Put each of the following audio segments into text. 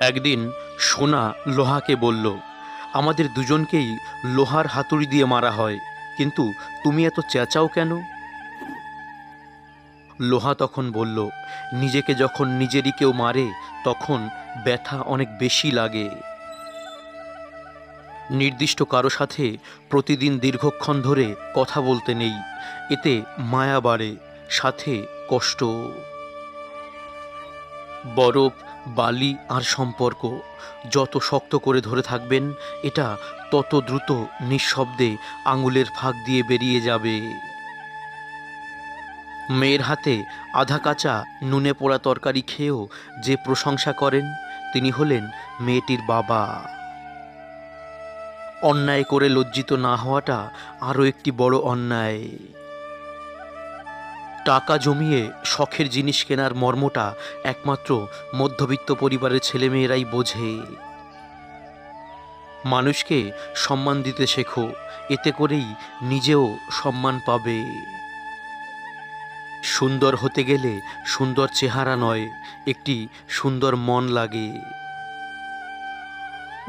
একদিন সোনা লোহাকে বলল, আমাদের দুজনকেই লোহার হাতুড়ি দিয়ে মারা হয়, কিন্তু তুমি এত চেঁচাও কেন? লোহা তখন বলল, নিজেকে যখন নিজেরই কেউ মারে তখন ব্যথা অনেক বেশি লাগে। নির্দিষ্ট কারো সাথে প্রতিদিন দীর্ঘক্ষণ ধরে কথা বলতে নেই, এতে মায়া বাড়ে, সাথে কষ্ট। বরফ, বালি আর সম্পর্ক যত শক্ত করে ধরে থাকবেন, এটা তত দ্রুত নিঃশব্দে আঙুলের ফাঁক দিয়ে বেরিয়ে যাবে। মেয়ের হাতে আধা কাঁচা নুনে পোড়া তরকারি খেয়েও যে প্রশংসা করেন, তিনি হলেন মেয়েটির বাবা। অন্যায় করে লজ্জিত না হওয়াটা আরও একটি বড় অন্যায়। টাকা জমিয়ে শখের জিনিস কেনার মর্মটা একমাত্র মধ্যবিত্ত পরিবারের ছেলেমেয়েরাই বোঝে। মানুষকে সম্মান দিতে শেখো, এতে করেই নিজেও সম্মান পাবে। সুন্দর হতে গেলে সুন্দর চেহারা নয়, একটি সুন্দর মন লাগে।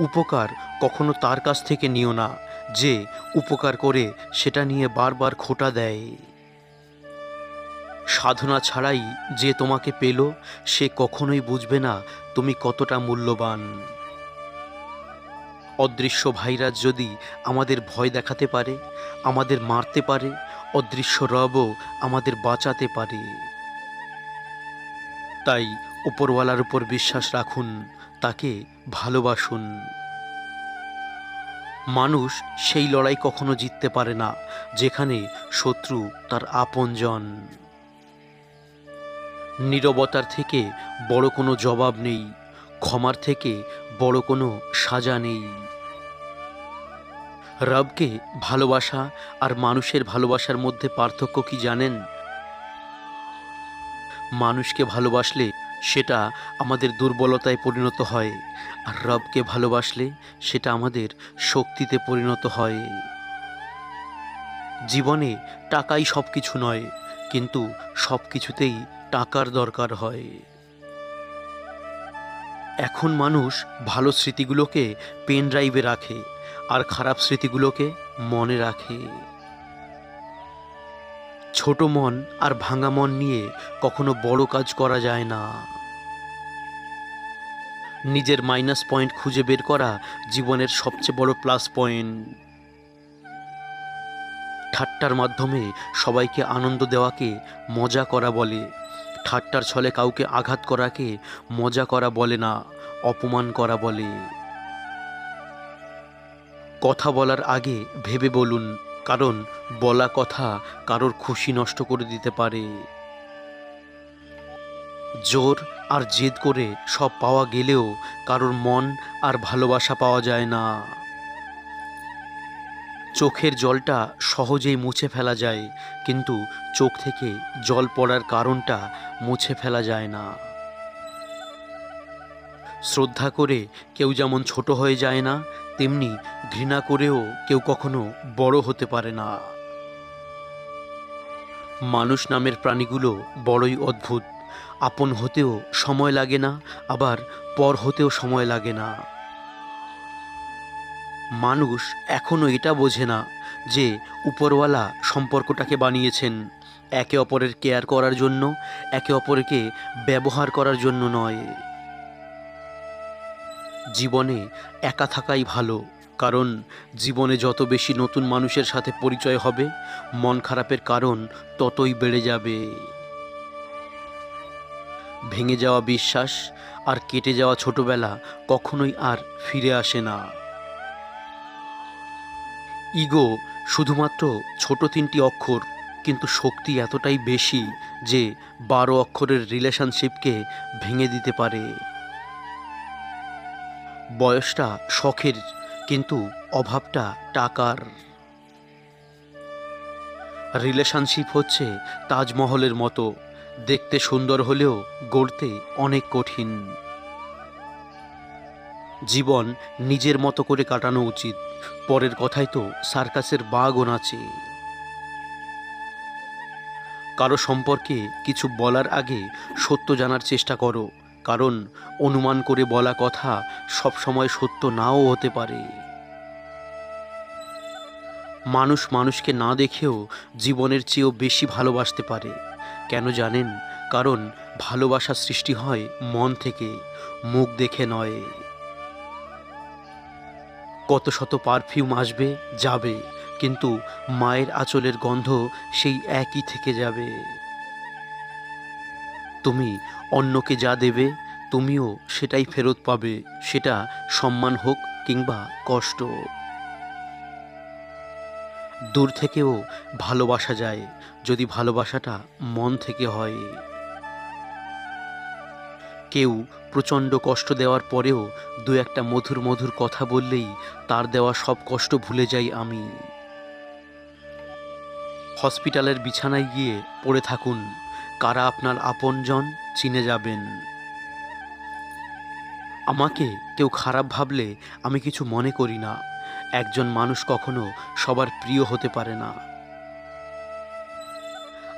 উপকার কখনো তার কাছ থেকে নিও না যে উপকার করে সেটা নিয়ে বারবার খোঁটা দেয়। সাধনা ছাড়াই যে তোমাকে পেল, সে কখনোই বুঝবে না তুমি কতটা মূল্যবান। অদৃশ্য ভাইরাস যদি আমাদের ভয় দেখাতে পারে, আমাদের মারতে পারে, অদৃশ্য রবও আমাদের বাঁচাতে পারে। তাই উপরওয়ালার উপর বিশ্বাস রাখুন, তাকে ভালোবাসুন। মানুষ সেই লড়াই কখনো জিততে পারে না যেখানে শত্রু তার আপনজন। নীরবতার থেকে বড় কোনো জবাব নেই, ক্ষমার থেকে বড় কোনো সাজা নেই। রবকে ভালোবাসা আর মানুষের ভালোবাসার মধ্যে পার্থক্য কি জানেন? মানুষকে ভালোবাসলে সেটা আমাদের দুর্বলতায় পরিণত হয়, আর রবকে ভালোবাসলে সেটা আমাদের শক্তিতে পরিণত হয়। জীবনে টাকাই সব কিছু নয়, কিন্তু সব কিছুতেই টাকার দরকার হয়। এখন মানুষ ভালো স্মৃতিগুলোকে পেন ড্রাইভে রাখে, আর খারাপ স্মৃতিগুলোকে মনে রাখে। ছোট মন আর ভাঙা মন নিয়ে কখনো বড় কাজ করা যায় না। নিজের মাইনাস পয়েন্ট খুঁজে বের করা জীবনের সবচেয়ে বড় প্লাস পয়েন্ট। ঠাট্টার মাধ্যমে সবাইকে আনন্দ দেওয়াকে মজা করা বলে, ঠাট্টার ছলে কাউকে আঘাত করাকে মজা করা বলে না, অপমান করা বলে। কথা বলার আগে ভেবে বলুন, কারণ বলা কথা কারোর খুশি নষ্ট করে দিতে পারে। জোর আর জেদ করে সব পাওয়া গেলেও কারোর মন আর ভালোবাসা পাওয়া যায় না। চোখের জলটা সহজেই মুছে ফেলা যায়, কিন্তু চোখ থেকে জল পড়ার কারণটা মুছে ফেলা যায় না। শ্রদ্ধা করে কেউ যেমন ছোট হয়ে যায় না, তেমনি ঘৃণা করেও কেউ কখনো বড় হতে পারে না। মানুষ নামের প্রাণীগুলো বড়ই অদ্ভুত। আপন হতেও সময় লাগে না, আবার পর হতেও সময় লাগে না। মানুষ এখনও এটা বোঝে না যে উপরওয়ালা সম্পর্কটাকে বানিয়েছেন একে অপরের কেয়ার করার জন্য, একে অপরকে ব্যবহার করার জন্য নয়। জীবনে একা থাকাই ভালো, কারণ জীবনে যত বেশি নতুন মানুষের সাথে পরিচয় হবে, মন খারাপের কারণ ততই বেড়ে যাবে। ভেঙে যাওয়া বিশ্বাস আর কেটে যাওয়া ছোটবেলা কখনোই আর ফিরে আসে না। ইগো শুধুমাত্র ছোট 3টি অক্ষর, কিন্তু শক্তি এতটাই বেশি যে 12 অক্ষরের রিলেশনশিপকে ভেঙে দিতে পারে। বয়সটা শখের, কিন্তু অভাবটা টাকার। রিলেশনশিপ হচ্ছে তাজমহলের মতো, দেখতে সুন্দর হলেও গড়তে অনেক কঠিন। জীবন নিজের মতো করে কাটানো উচিত, পরের কথায় তো সার্কাসের বাঘও নাচে। কারো সম্পর্কে কিছু বলার আগে সত্য জানার চেষ্টা করো, কারণ অনুমান করে বলা কথা সবসময় সত্য নাও হতে পারে। মানুষ মানুষকে না দেখেও জীবনের চেয়েও বেশি ভালোবাসতে পারে। কেন জানেন? কারণ ভালোবাসা সৃষ্টি হয় মন থেকে, মুখ দেখে নয়। কত শত পারফিউম আসবে যাবে, কিন্তু মায়ের আঁচলের গন্ধ সেই একই থেকে যাবে। তুমি অন্যকে যা দেবে তুমিও সেটাই ফেরত পাবে, সেটা সম্মান হোক কিংবা কষ্ট। দূর থেকেও ভালোবাসা যায় যদি ভালোবাসাটা মন থেকে হয়। কেউ প্রচণ্ড কষ্ট দেওয়ার পরেও দু একটা মধুর মধুর কথা বললেই তার দেওয়া সব কষ্ট ভুলে যাই আমি। হসপিটালের বিছানায় গিয়ে পড়ে থাকুন, কারা আপনার আপনজন চিনে যাবেন। আমাকে কেউ খারাপ ভাবলে আমি কিছু মনে করি না। একজন মানুষ কখনো সবার প্রিয় হতে পারে না।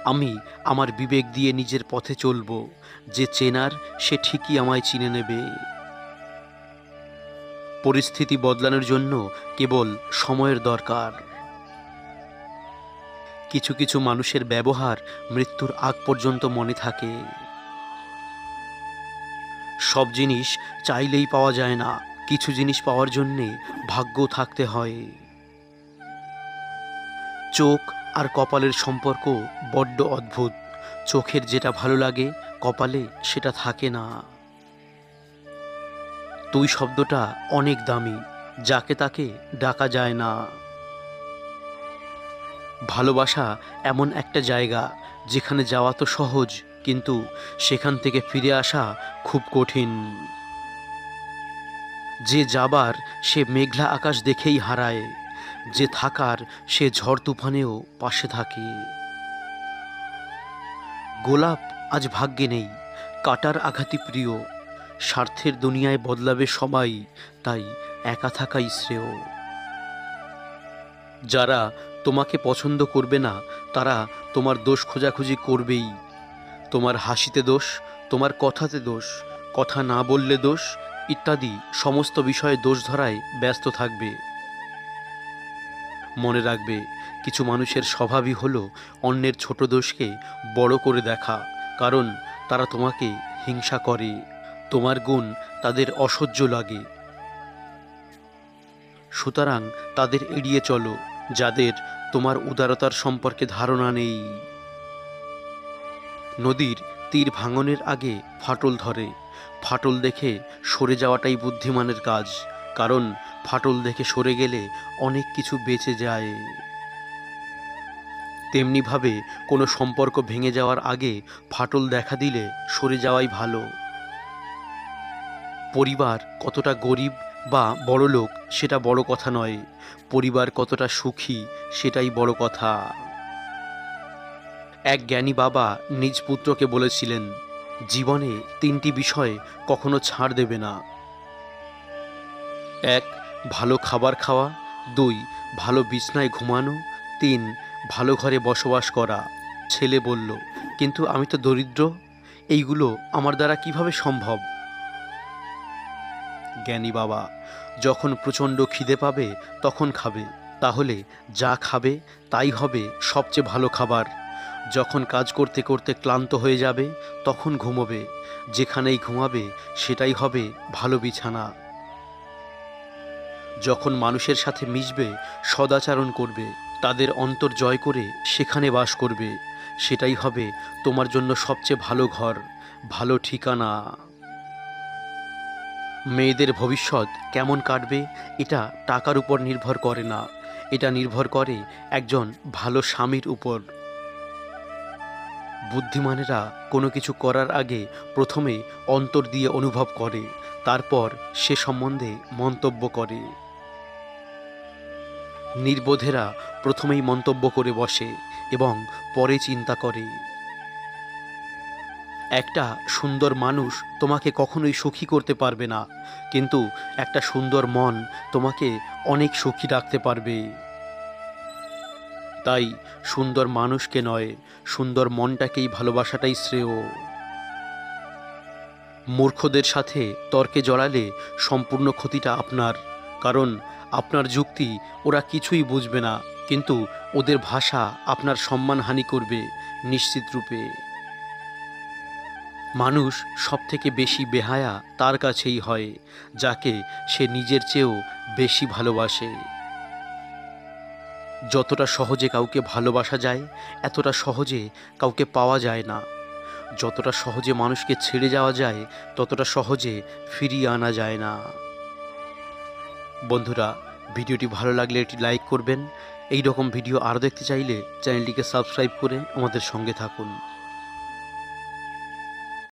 আমি আমার বিবেক দিয়ে নিজের পথে চলব, যে চেনার সে ঠিকই আমায় চিনে নেবে। পরিস্থিতি বদলানোর জন্য কেবল সময়ের দরকার। কিছু কিছু মানুষের ব্যবহার মৃত্যুর আগ পর্যন্ত মনে থাকে। সব জিনিস চাইলেই পাওয়া যায় না, কিছু জিনিস পাওয়ার জন্যে ভাগ্য থাকতে হয়। চোখ আর কপালের সম্পর্ক বড্ড অদ্ভুত। চোখের যেটা ভালো লাগে কপালে সেটা থাকে না। তুই শব্দটা অনেক দামি, যাকে তাকে ডাকা যায় না। ভালোবাসা এমন একটা জায়গা যেখানে যাওয়া তো সহজ, কিন্তু সেখান থেকে ফিরে আসা খুব কঠিন। যে যাবার সে মেঘলা আকাশ দেখেই হারায়, যে থাকার সে ঝড় তুফানেও পাশে থাকে। গোলাপ আজ ভাগ্যে নেই, কাটার আঘাতই প্রিয়। স্বার্থের দুনিয়ায় বদলাবে সবাই, তাই একা থাকাই শ্রেয়। যারা তোমাকে পছন্দ করবে না তারা তোমার দোষ খোঁজাখুঁজি করবেই। তোমার হাসিতে দোষ, তোমার কথাতে দোষ, কথা না বললে দোষ, ইত্যাদি সমস্ত বিষয়ে দোষ ধরায় ব্যস্ত থাকবে। মনে রাখবে, কিছু মানুষের স্বভাবই হলো অন্যের ছোট দোষকে বড় করে দেখা, কারণ তারা তোমাকে হিংসা করে, তোমার গুণ তাদের অসহ্য লাগে। সুতরাং তাদের এড়িয়ে চলো, যাদের তোমার উদারতার সম্পর্কে ধারণা নেই। নদীর তীর ভাঙনের আগে ফাটল ধরে, ফাটল দেখে সরে যাওয়াটাই বুদ্ধিমানের কাজ, কারণ ফাটল দেখে সরে গেলে অনেক কিছু বেঁচে যায়। তেমনিভাবে কোনো সম্পর্ক ভেঙে যাওয়ার আগে ফাটল দেখা দিলে সরে যাওয়াই ভালো। পরিবার কতটা গরিব বা বড়লোক সেটা বড় কথা নয়, পরিবার কতটা সুখী সেটাই বড় কথা। এক জ্ঞানী বাবা নিজ পুত্রকে বলেছিলেন, জীবনে তিনটি বিষয় কখনো ছাড় দেবে না। এক, ভালো খাবার খাওয়া। দুই, ভালো বিছনায় ঘুমানো। তিন, ভালো ঘরে বসবাস করা। ছেলে বলল, কিন্তু আমি তো দরিদ্র, এইগুলো আমার দ্বারা কিভাবে সম্ভব? জ্ঞানী বাবা, যখন প্রচণ্ড খিদে পাবে তখন খাবে, তাহলে যা খাবে তাই হবে সবচেয়ে ভালো খাবার। যখন কাজ করতে করতে ক্লান্ত হয়ে যাবে তখন ঘুমোবে, যেখানেই ঘুমাবে সেটাই হবে ভালো বিছানা। যখন মানুষের সাথে মিশবে, সদাচরণ করবে, তাদের অন্তর জয় করে সেখানে বাস করবে, সেটাই হবে তোমার জন্য সবচেয়ে ভালো ঘর, ভালো ঠিকানা। মেয়েদের ভবিষ্যৎ কেমন কাটবে এটা টাকার উপর নির্ভর করে না, এটা নির্ভর করে একজন ভালো স্বামীর উপর। বুদ্ধিমানেরা কোনো কিছু করার আগে প্রথমে অন্তর দিয়ে অনুভব করে, তারপর সে সম্বন্ধে মন্তব্য করে। নির্বোধেরা প্রথমেই মন্তব্য করে বসে এবং পরে চিন্তা করে। একটা সুন্দর মানুষ তোমাকে কখনোই সুখী করতে পারবে না, কিন্তু একটা সুন্দর মন তোমাকে অনেক সুখী রাখতে পারবে। তাই সুন্দর মানুষকে নয়, সুন্দর মনটাকেই ভালোবাসাটাই শ্রেয়। মূর্খদের সাথে তর্কে জড়ালে সম্পূর্ণ ক্ষতিটা আপনার, কারণ আপনার যুক্তি ওরা কিছুই বুঝবে না, কিন্তু ওদের ভাষা আপনার সম্মানহানি করবে নিশ্চিত রূপে। মানুষ সবথেকে বেশি বেহায়া তার কাছেই হয়, যাকে সে নিজের চেয়েও বেশি ভালোবাসে। যতটা সহজে কাউকে ভালোবাসা যায়, এতটা সহজে কাউকে পাওয়া যায় না। যতটা সহজে মানুষকে ছেড়ে যাওয়া যায়, ততটা সহজে ফিরিয়ে আনা যায় না। বন্ধুরা, ভিডিওটি ভালো লাগলে একটি লাইক করবেন। এই রকম ভিডিও আরও দেখতে চাইলে চ্যানেলটিকে সাবস্ক্রাইব করে আমাদের সঙ্গে থাকুন।